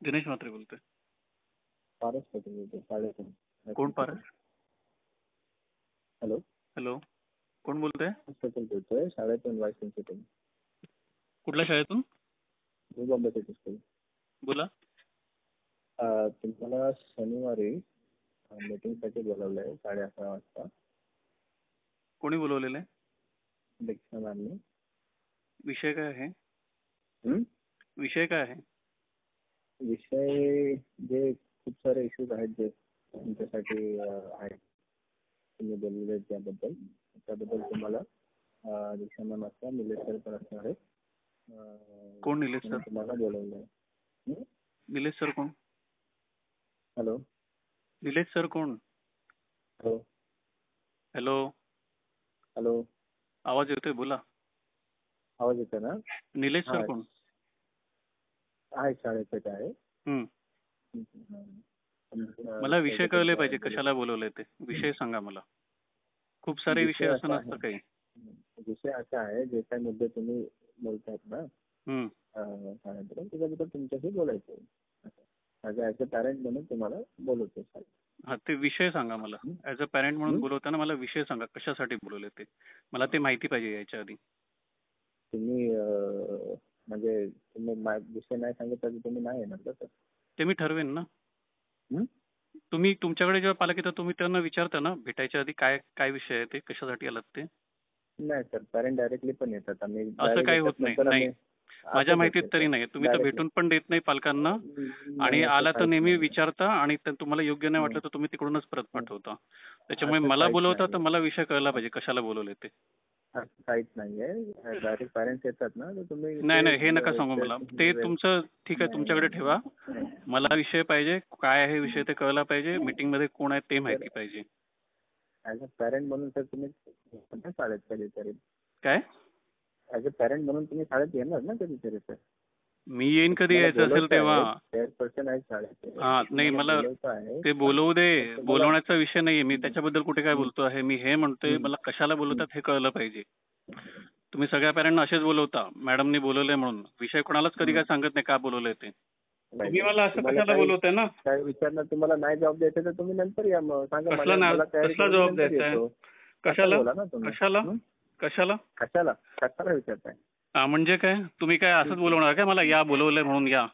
दिनेश म्हात्रे बोलतोय. पारस पटेल बोलतोय, साडेतीन. कोण पारस? हॅलो, हॅलो, कोण बोलतोय? पारस पटेल बोलतोय, शाळेतून व्हाईस प्रिन्सिपल. कुठल्या शाळेतून? New Bombay City School. बोला. तुम्हाला शनिवारी मीटिंगसाठी बोलावलं आहे 11:30 वाजता. कोणी बोलवलेलं आहे? दीक्षा मॅमनी. विषय काय आहे? हं? विषय काय आहे? विषय जे खूप सारे इश्यूज आहेत जे तुमच्यासाठी आहेत, तुम्ही बोललेले त्याबद्दल तुम्हाला दीक्षा मॅम असतात, निलेश सर पण असणार आहेत. कोण निलेश सर? तुम्हाला बोलवलं आहे. निलेश सर कोण? हॅलो, निलेश सर कोण? हॅलो, हॅलो, हॅलो, आवाज येतोय, बोला. आवाज येतो ना? निलेश सर हा, कोण? आहे शाळेत आहे. हं. मला विषय कळले पाहिजे, कशाला बोलवलंय ते. विषय सांगा मला. खूप सारे विषय असं नसतं काही. विषय असा आहे, जे काही मुद्दे तुम्ही बोलतायत ना शाळेबद्दल, त्याच्याबद्दल तुमच्याशी बोलायचं आहे. ॲज अ पॅरेंट म्हणून तुम्हाला बोलवतो साहेब. हा, ते विषय सांगा मला. ऍज अ पॅरेंट म्हणून बोलवताना मला विषय सांगा, कशासाठी बोलवले ते. मला ते माहिती पाहिजे याच्या आधी. तुम्ही म्हणजे तुम्ही विषय नाही सांगितलं तर तुम्ही नाही येणार का सर? ते मी ठरवेन ना. तुम्ही तुमच्याकडे जेव्हा पालक येतात तुम्ही त्यांना विचारता ना भेटायच्या आधी काय काय विषय आहे ते, कशासाठी आलात ते? नाही सर, पॅरेंट डायरेक्टली पण येतात. आम्ही असं काही होत नाही. माझ्या माहितीत तरी नाही. तुम्ही तर भेटून पण देत नाही पालकांना, आणि आला तर नेहमी विचारता, आणि तुम्हाला योग्य नाही वाटलं तर तुम्ही तिकडूनच परत पाठवता. त्याच्यामुळे मला बोलवता तर मला विषय कळला पाहिजे, कशाला बोलवले ते. काहीच नाहीये. डायरेक्ट पॅरेंट्स येतात ना, तर तुम्ही नाही हे नका सांगू मला. ते तुमचं ठीक आहे, तुमच्याकडे ठेवा. मला विषय पाहिजे, काय आहे विषय ते कळला पाहिजे. मीटिंग मध्ये कोण आहे ते माहिती पाहिजे. ऍज अ पॅरेंट म्हणून सर तुम्ही शाळेत कधीतरी काय? ऍज अ पॅरेंट म्हणून तुम्ही शाळेत येणार ना कधीतरी सर? मी येईन कधी यायचं असेल तेव्हा. चेअरपर्सन आहे शाळेत. हा, नाही मला ते बोलवू दे. बोलवण्याचा विषय नाहीये. मी त्याच्याबद्दल कुठे काय बोलतो आहे. मी हे म्हणतोय, मला कशाला बोलवतात हे कळलं पाहिजे. तुम्ही सगळ्या पॅरेंटना असेच बोलवता, मॅडमनी बोलवलंय म्हणून. विषय कोणालाच कधी काय सांगत नाही का बोलवलंय ते. तुम्ही मला असं कशाला बोलवताय ना? काय विचारणार, तुम्हाला नाही जॉब द्यायचा तर तुम्ही नंतर या. मग सांगा कसला जबाब द्यायचा आहे? कशाला कशाला कशाला कशाला कशाला विचारताय? म्हणजे काय, तुम्ही काय असंच बोलवणार काय मला, या बोलवलंय म्हणून या?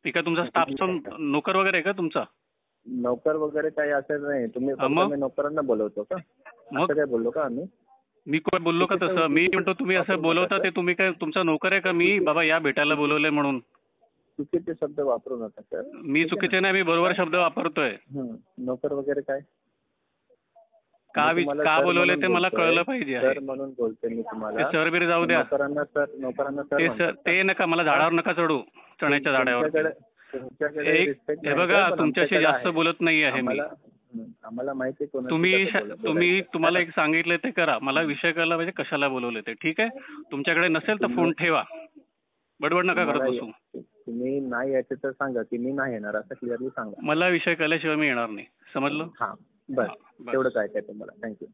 ती काय तुमचा स्टाफचा नोकर वगैरे आहे का तुमचा? नोकर वगैरे काही असं नाही. तुम्ही नोकरांना बोलवतो का? मग काय बोललो का आम्ही? मी कोण बोललो का तसं? मी म्हणतो तुम्ही असं बोलवता ते तुम्ही काय तुमचा नोकर आहे का मी? बाबा या भेटायला बोलवलंय म्हणून. चुकीचे शब्द वापरू नका सर. मी चुकीचे नाही, मी बरोबर शब्द वापरतोय. नोकर वगैरे काय? का बोलवले ते मला कळलं पाहिजे. सर म्हणून बोलते मी तुम्हाला. सर बिर जाऊ द्या. नोकरांना ते नका, मला झाडावर नका चढू, चण्याच्या झाडावर. हे बघा, तुमच्याशी जास्त बोलत नाही आहे मी. आम्हाला माहिती तुम्हाला एक सांगितलं ते करा. मला विषय कळला पाहिजे, कशाला बोलवले ते. ठीक आहे, तुमच्याकडे नसेल तर फोन ठेवा, बडबड नका करत बसू. तुम्ही नाही यायचे तर सांगा की मी नाही येणार, असं क्लिअरली सांगा. मला विषय कळल्याशिवाय मी येणार नाही, समजलं? हा, बस तेवढंच ऐकायचं मला. थँक्यू.